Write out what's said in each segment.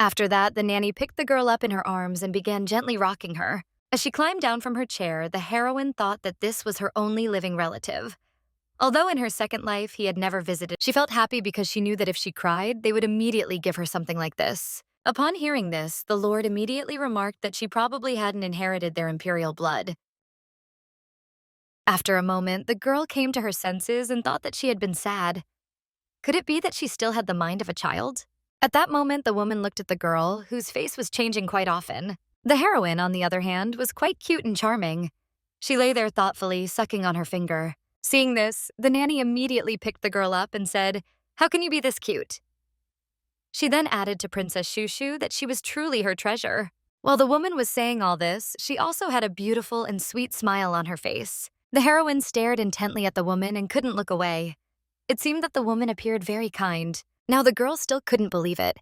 After that, the nanny picked the girl up in her arms and began gently rocking her. As she climbed down from her chair, the heroine thought that this was her only living relative. Although in her second life he had never visited, she felt happy because she knew that if she cried, they would immediately give her something like this. Upon hearing this, the Lord immediately remarked that she probably hadn't inherited their imperial blood. After a moment, the girl came to her senses and thought that she had been sad. Could it be that she still had the mind of a child? At that moment, the woman looked at the girl, whose face was changing quite often. The heroine, on the other hand, was quite cute and charming. She lay there thoughtfully, sucking on her finger. Seeing this, the nanny immediately picked the girl up and said, "How can you be this cute?" She then added to Princess Shushu that she was truly her treasure. While the woman was saying all this, she also had a beautiful and sweet smile on her face. The heroine stared intently at the woman and couldn't look away. It seemed that the woman appeared very kind. Now the girl still couldn't believe it.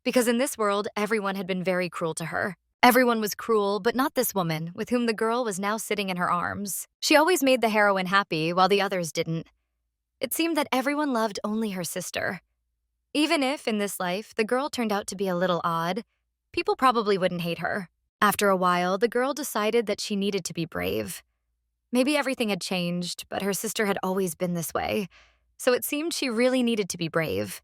Because in this world, everyone had been very cruel to her. Everyone was cruel, but not this woman, with whom the girl was now sitting in her arms. She always made the heroine happy, while the others didn't. It seemed that everyone loved only her sister. Even if, in this life, the girl turned out to be a little odd, people probably wouldn't hate her. After a while, the girl decided that she needed to be brave. Maybe everything had changed, but her sister had always been this way, so it seemed she really needed to be brave.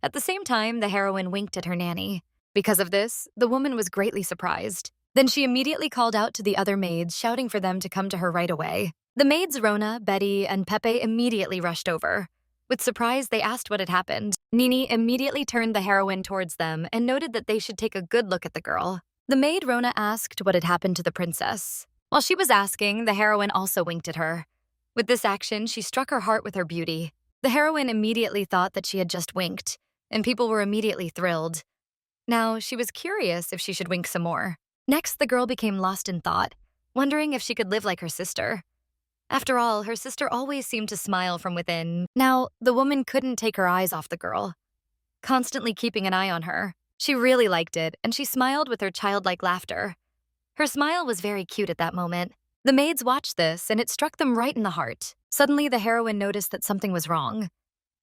At the same time, the heroine winked at her nanny. Because of this, the woman was greatly surprised. Then she immediately called out to the other maids, shouting for them to come to her right away. The maids Rona, Betty, and Pepe immediately rushed over. With surprise, they asked what had happened. Nini immediately turned the heroine towards them and noted that they should take a good look at the girl. The maid Rona asked what had happened to the princess. While she was asking, the heroine also winked at her. With this action, she struck her heart with her beauty. The heroine immediately thought that she had just winked, and people were immediately thrilled. Now, she was curious if she should wink some more. Next, the girl became lost in thought, wondering if she could live like her sister. After all, her sister always seemed to smile from within. Now, the woman couldn't take her eyes off the girl, constantly keeping an eye on her. She really liked it, and she smiled with her childlike laughter. Her smile was very cute at that moment. The maids watched this, and it struck them right in the heart. Suddenly, the heroine noticed that something was wrong.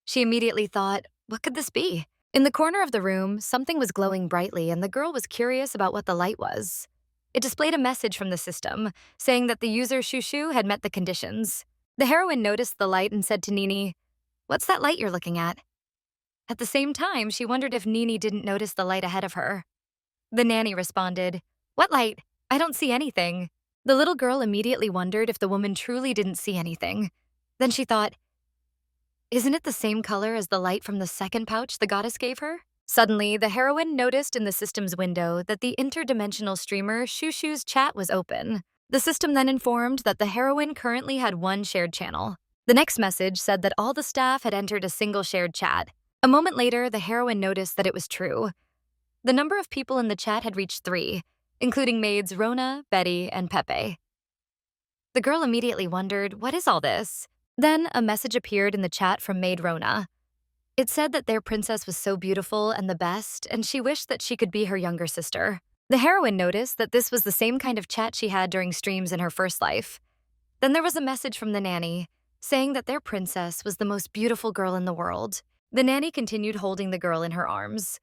She immediately thought, what could this be? In the corner of the room, something was glowing brightly, and the girl was curious about what the light was. It displayed a message from the system, saying that the user Shushu had met the conditions. The heroine noticed the light and said to Nini, "What's that light you're looking at?" At the same time, she wondered if Nini didn't notice the light ahead of her. The nanny responded, "What light? I don't see anything." The little girl immediately wondered if the woman truly didn't see anything. Then she thought, isn't it the same color as the light from the second pouch the goddess gave her? Suddenly, the heroine noticed in the system's window that the interdimensional streamer Shushu's chat was open. The system then informed that the heroine currently had one shared channel. The next message said that all the staff had entered a single shared chat. A moment later, the heroine noticed that it was true. The number of people in the chat had reached 3, including maids Rona, Betty, and Pepe. The girl immediately wondered, what is all this? Then a message appeared in the chat from maid Rona. It said that their princess was so beautiful and the best, and she wished that she could be her younger sister. The heroine noticed that this was the same kind of chat she had during streams in her first life. Then there was a message from the nanny, saying that their princess was the most beautiful girl in the world. The nanny continued holding the girl in her arms.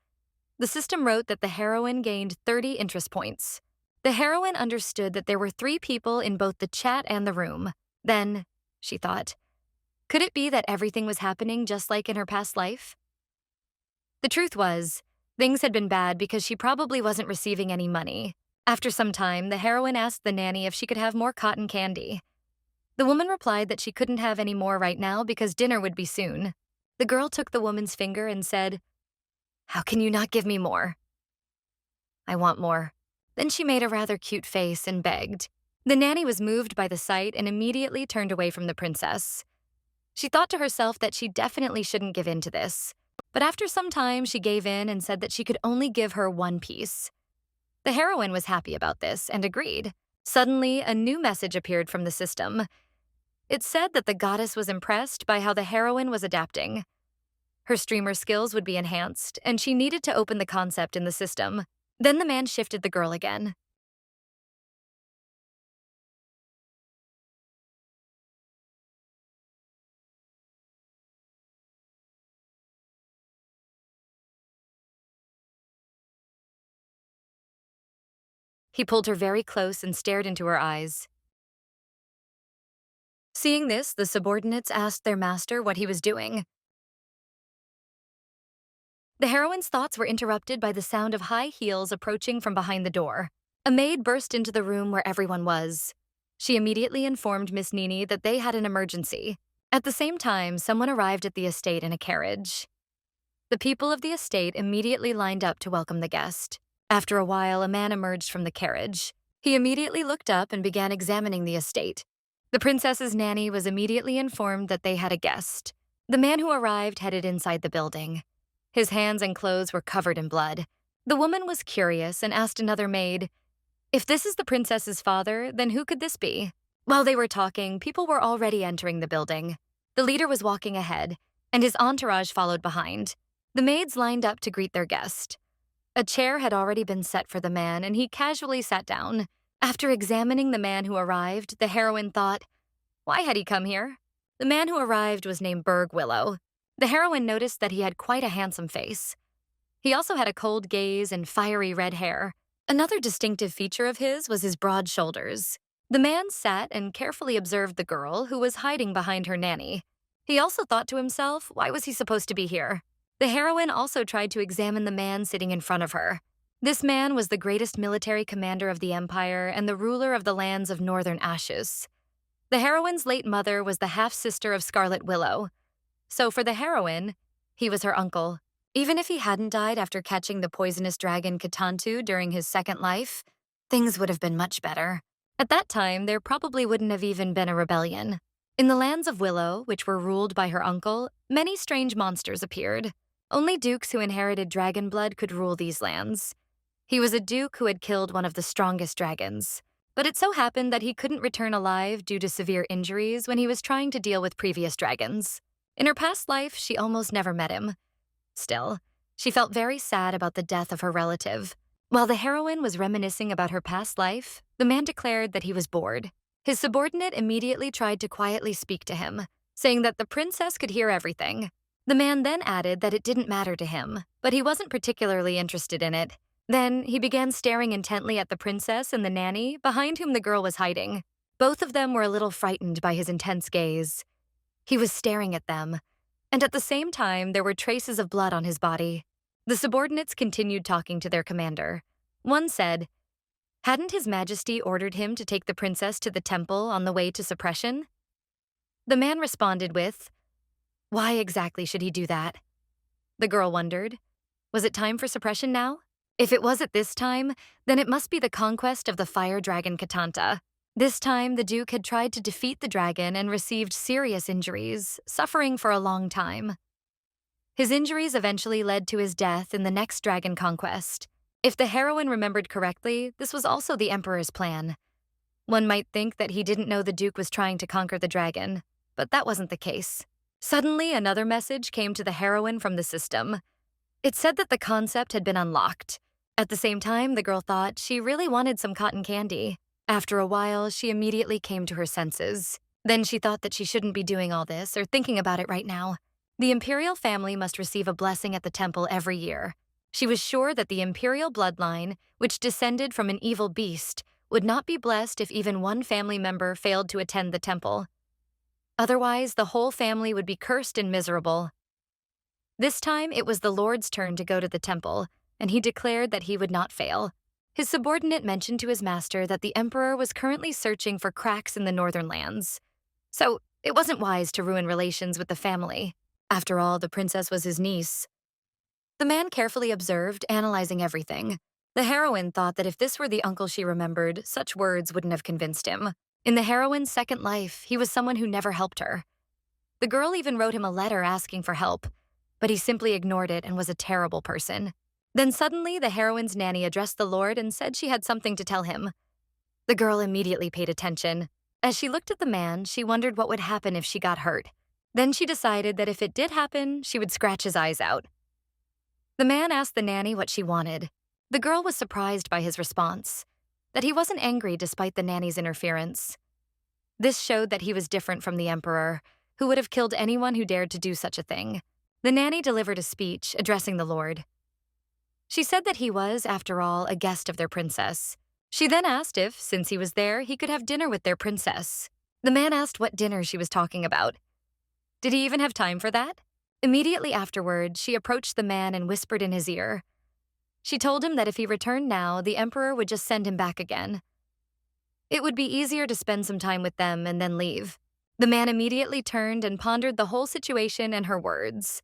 The system wrote that the heroine gained 30 interest points. The heroine understood that there were 3 people in both the chat and the room. Then, she thought, could it be that everything was happening just like in her past life? The truth was, things had been bad because she probably wasn't receiving any money. After some time, the heroine asked the nanny if she could have more cotton candy. The woman replied that she couldn't have any more right now because dinner would be soon. The girl took the woman's finger and said, "How can you not give me more?" "I want more." Then she made a rather cute face and begged. The nanny was moved by the sight and immediately turned away from the princess. She thought to herself that she definitely shouldn't give in to this. But after some time, she gave in and said that she could only give her 1 piece. The heroine was happy about this and agreed. Suddenly, a new message appeared from the system. It said that the goddess was impressed by how the heroine was adapting. Her streamer skills would be enhanced, and she needed to open the concept in the system. Then the man shifted the girl again. He pulled her very close and stared into her eyes. Seeing this, the subordinates asked their master what he was doing. The heroine's thoughts were interrupted by the sound of high heels approaching from behind the door. A maid burst into the room where everyone was. She immediately informed Miss Nini that they had an emergency. At the same time, someone arrived at the estate in a carriage. The people of the estate immediately lined up to welcome the guest. After a while, a man emerged from the carriage. He immediately looked up and began examining the estate. The princess's nanny was immediately informed that they had a guest. The man who arrived headed inside the building. His hands and clothes were covered in blood. The woman was curious and asked another maid, "If this is the princess's father, then who could this be?" While they were talking, people were already entering the building. The leader was walking ahead, and his entourage followed behind. The maids lined up to greet their guest. A chair had already been set for the man, and he casually sat down. After examining the man who arrived, the heroine thought, why had he come here? The man who arrived was named Berg Willow. The heroine noticed that he had quite a handsome face. He also had a cold gaze and fiery red hair. Another distinctive feature of his was his broad shoulders. The man sat and carefully observed the girl who was hiding behind her nanny. He also thought to himself, why was he supposed to be here? The heroine also tried to examine the man sitting in front of her. This man was the greatest military commander of the empire and the ruler of the lands of northern Ashus. The heroine's late mother was the half-sister of Scarlet Willow. So for the heroine, he was her uncle. Even if he hadn't died after catching the poisonous dragon Katantu during his second life, things would have been much better. At that time, there probably wouldn't have even been a rebellion. In the lands of Willow, which were ruled by her uncle, many strange monsters appeared. Only dukes who inherited dragon blood could rule these lands. He was a duke who had killed one of the strongest dragons. But it so happened that he couldn't return alive due to severe injuries when he was trying to deal with previous dragons. In her past life, she almost never met him. Still, she felt very sad about the death of her relative. While the heroine was reminiscing about her past life, the man declared that he was bored. His subordinate immediately tried to quietly speak to him, saying that the princess could hear everything. The man then added that it didn't matter to him, but he wasn't particularly interested in it. Then he began staring intently at the princess and the nanny, behind whom the girl was hiding. Both of them were a little frightened by his intense gaze. He was staring at them, and at the same time, there were traces of blood on his body. The subordinates continued talking to their commander. One said, hadn't His Majesty ordered him to take the princess to the temple on the way to suppression? The man responded with, why exactly should he do that? The girl wondered, was it time for suppression now? If it was at this time, then it must be the conquest of the fire dragon Katanta. This time, the Duke had tried to defeat the dragon and received serious injuries, suffering for a long time. His injuries eventually led to his death in the next dragon conquest. If the heroine remembered correctly, this was also the Emperor's plan. One might think that he didn't know the Duke was trying to conquer the dragon, but that wasn't the case. Suddenly, another message came to the heroine from the system. It said that the concept had been unlocked. At the same time, the girl thought she really wanted some cotton candy. After a while, she immediately came to her senses. Then she thought that she shouldn't be doing all this or thinking about it right now. The imperial family must receive a blessing at the temple every year. She was sure that the imperial bloodline, which descended from an evil beast, would not be blessed if even one family member failed to attend the temple. Otherwise, the whole family would be cursed and miserable. This time, it was the Lord's turn to go to the temple, and he declared that he would not fail. His subordinate mentioned to his master that the emperor was currently searching for cracks in the northern lands. So, it wasn't wise to ruin relations with the family. After all, the princess was his niece. The man carefully observed, analyzing everything. The heroine thought that if this were the uncle she remembered, such words wouldn't have convinced him. In the heroine's second life, he was someone who never helped her. The girl even wrote him a letter asking for help, but he simply ignored it and was a terrible person. Then suddenly, the heroine's nanny addressed the Lord and said she had something to tell him. The girl immediately paid attention. As she looked at the man, she wondered what would happen if she got hurt. Then she decided that if it did happen, she would scratch his eyes out. The man asked the nanny what she wanted. The girl was surprised by his response, that he wasn't angry despite the nanny's interference. This showed that he was different from the emperor, who would have killed anyone who dared to do such a thing. The nanny delivered a speech addressing the Lord. She said that he was, after all, a guest of their princess. She then asked if, since he was there, he could have dinner with their princess. The man asked what dinner she was talking about. Did he even have time for that? Immediately afterward, she approached the man and whispered in his ear. She told him that if he returned now, the emperor would just send him back again. It would be easier to spend some time with them and then leave. The man immediately turned and pondered the whole situation and her words.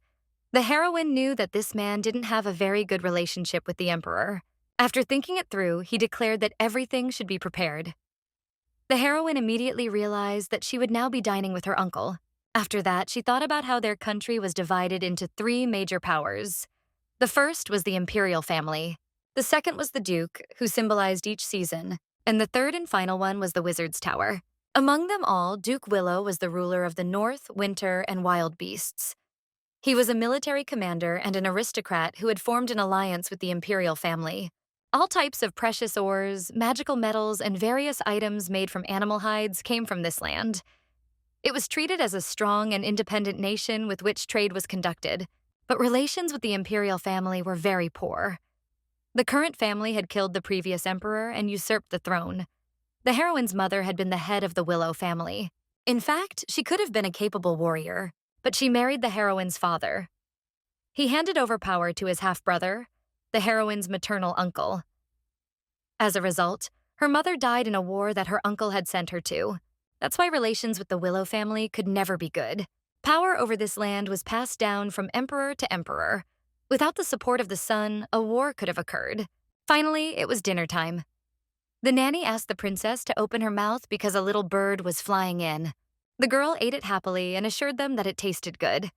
The heroine knew that this man didn't have a very good relationship with the emperor. After thinking it through, he declared that everything should be prepared. The heroine immediately realized that she would now be dining with her uncle. After that, she thought about how their country was divided into three major powers. The first was the imperial family. The second was the duke, who symbolized each season. And the third and final one was the wizard's tower. Among them all, Duke Willow was the ruler of the north, winter, and wild beasts. He was a military commander and an aristocrat who had formed an alliance with the imperial family. All types of precious ores, magical metals, and various items made from animal hides came from this land. It was treated as a strong and independent nation with which trade was conducted, but relations with the imperial family were very poor. The current family had killed the previous emperor and usurped the throne. The heroine's mother had been the head of the Willow family. In fact, she could have been a capable warrior, but she married the heroine's father. He handed over power to his half-brother, the heroine's maternal uncle. As a result, her mother died in a war that her uncle had sent her to. That's why relations with the Willow family could never be good. Power over this land was passed down from emperor to emperor. Without the support of the son, a war could have occurred. Finally, it was dinner time. The nanny asked the princess to open her mouth because a little bird was flying in. The girl ate it happily and assured them that it tasted good.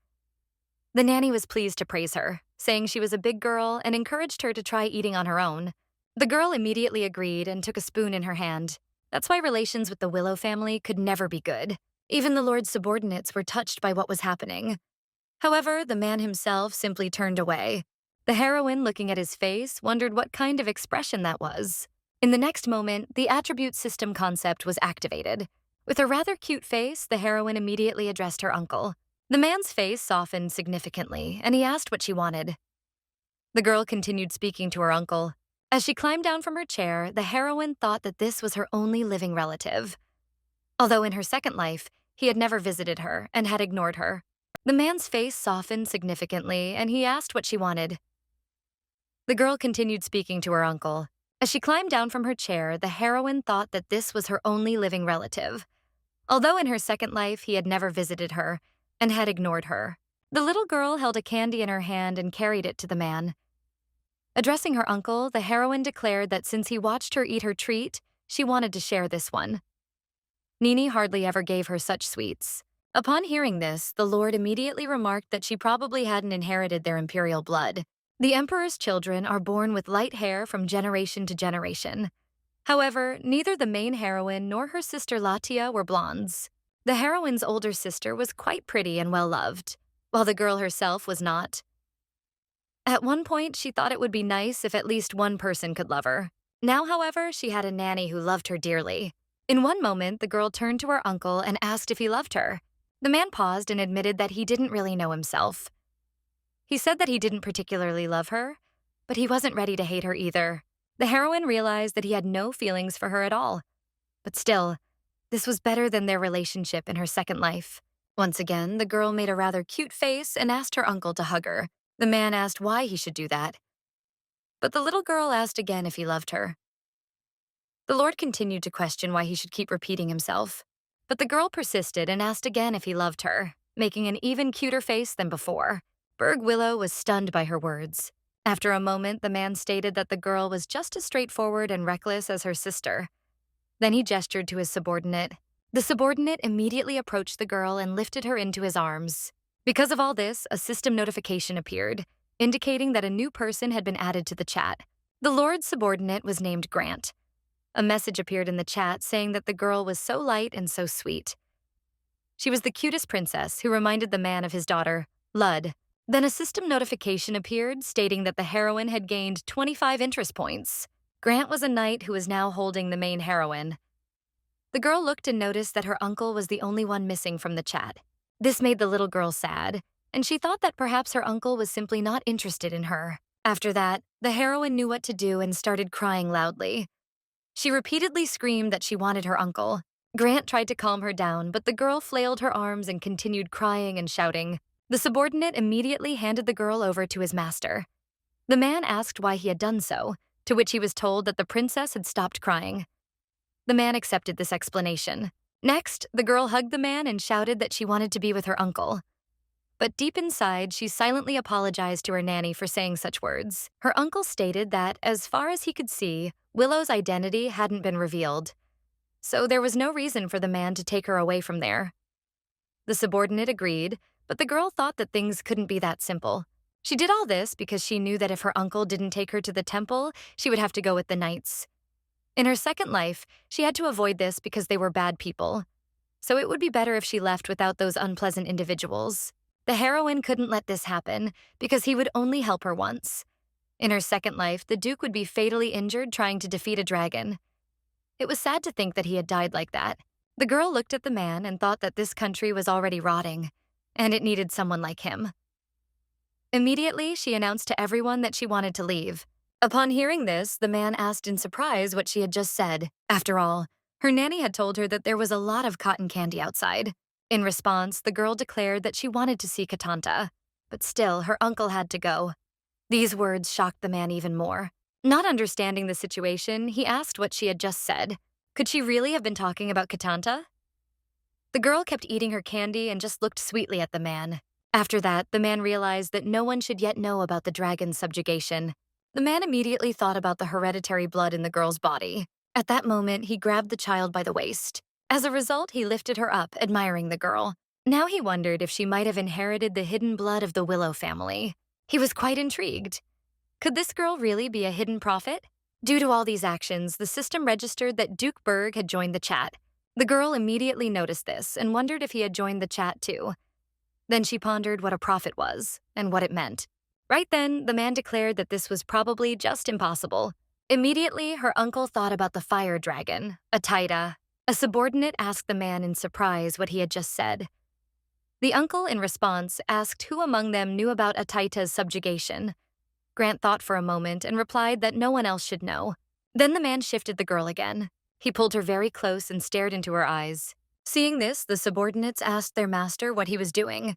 The nanny was pleased to praise her, saying she was a big girl and encouraged her to try eating on her own. The girl immediately agreed and took a spoon in her hand. That's why relations with the Willow family could never be good. Even the lord's subordinates were touched by what was happening. However, the man himself simply turned away. The heroine, looking at his face, wondered what kind of expression that was. In the next moment, the attribute system concept was activated. With a rather cute face, the heroine immediately addressed her uncle. The man's face softened significantly, and he asked what she wanted. The girl continued speaking to her uncle. As she climbed down from her chair, the heroine thought that this was her only living relative. Although in her second life, he had never visited her and had ignored her. The man's face softened significantly, and he asked what she wanted. The girl continued speaking to her uncle. As she climbed down from her chair, the heroine thought that this was her only living relative. Although in her second life, he had never visited her and had ignored her. The little girl held a candy in her hand and carried it to the man. Addressing her uncle, the heroine declared that since he watched her eat her treat, she wanted to share this one. Nini hardly ever gave her such sweets. Upon hearing this, the lord immediately remarked that she probably hadn't inherited their imperial blood. The emperor's children are born with light hair from generation to generation. However, neither the main heroine nor her sister Latia were blondes. The heroine's older sister was quite pretty and well-loved, while the girl herself was not. At one point, she thought it would be nice if at least one person could love her. Now, however, she had a nanny who loved her dearly. In one moment, the girl turned to her uncle and asked if he loved her. The man paused and admitted that he didn't really know himself. He said that he didn't particularly love her, but he wasn't ready to hate her either. The heroine realized that he had no feelings for her at all. But still, this was better than their relationship in her second life. Once again, the girl made a rather cute face and asked her uncle to hug her. The man asked why he should do that. But the little girl asked again if he loved her. The lord continued to question why he should keep repeating himself. But the girl persisted and asked again if he loved her, making an even cuter face than before. Berg Willow was stunned by her words. After a moment, the man stated that the girl was just as straightforward and reckless as her sister. Then he gestured to his subordinate. The subordinate immediately approached the girl and lifted her into his arms. Because of all this, a system notification appeared, indicating that a new person had been added to the chat. The lord's subordinate was named Grant. A message appeared in the chat saying that the girl was so light and so sweet. She was the cutest princess who reminded the man of his daughter, Lud. Then a system notification appeared stating that the heroine had gained 25 interest points. Grant was a knight who was now holding the main heroine. The girl looked and noticed that her uncle was the only one missing from the chat. This made the little girl sad, and she thought that perhaps her uncle was simply not interested in her. After that, the heroine knew what to do and started crying loudly. She repeatedly screamed that she wanted her uncle. Grant tried to calm her down, but the girl flailed her arms and continued crying and shouting. The subordinate immediately handed the girl over to his master. The man asked why he had done so, to which he was told that the princess had stopped crying. The man accepted this explanation. Next, the girl hugged the man and shouted that she wanted to be with her uncle. But deep inside, she silently apologized to her nanny for saying such words. Her uncle stated that, as far as he could see, Willow's identity hadn't been revealed, so there was no reason for the man to take her away from there. The subordinate agreed, but the girl thought that things couldn't be that simple. She did all this because she knew that if her uncle didn't take her to the temple, she would have to go with the knights. In her second life, she had to avoid this because they were bad people. So it would be better if she left without those unpleasant individuals. The heroine couldn't let this happen because he would only help her once. In her second life, the Duke would be fatally injured trying to defeat a dragon. It was sad to think that he had died like that. The girl looked at the man and thought that this country was already rotting, and it needed someone like him. Immediately, she announced to everyone that she wanted to leave. Upon hearing this, the man asked in surprise what she had just said. After all, her nanny had told her that there was a lot of cotton candy outside. In response, the girl declared that she wanted to see Katanta, but still, her uncle had to go. These words shocked the man even more. Not understanding the situation, he asked what she had just said. Could she really have been talking about Katanta? The girl kept eating her candy and just looked sweetly at the man. After that, the man realized that no one should yet know about the dragon's subjugation. The man immediately thought about the hereditary blood in the girl's body. At that moment, he grabbed the child by the waist. As a result, he lifted her up, admiring the girl. Now he wondered if she might have inherited the hidden blood of the Willow family. He was quite intrigued. Could this girl really be a hidden prophet? Due to all these actions, the system registered that Duke Berg had joined the chat. The girl immediately noticed this and wondered if he had joined the chat too. Then she pondered what a prophet was and what it meant. Right then, the man declared that this was probably just impossible. Immediately, her uncle thought about the fire dragon, Ataita. A subordinate asked the man in surprise what he had just said. The uncle, in response, asked who among them knew about Ataita's subjugation. Grant thought for a moment and replied that no one else should know. Then the man shifted the girl again. He pulled her very close and stared into her eyes. Seeing this, the subordinates asked their master what he was doing.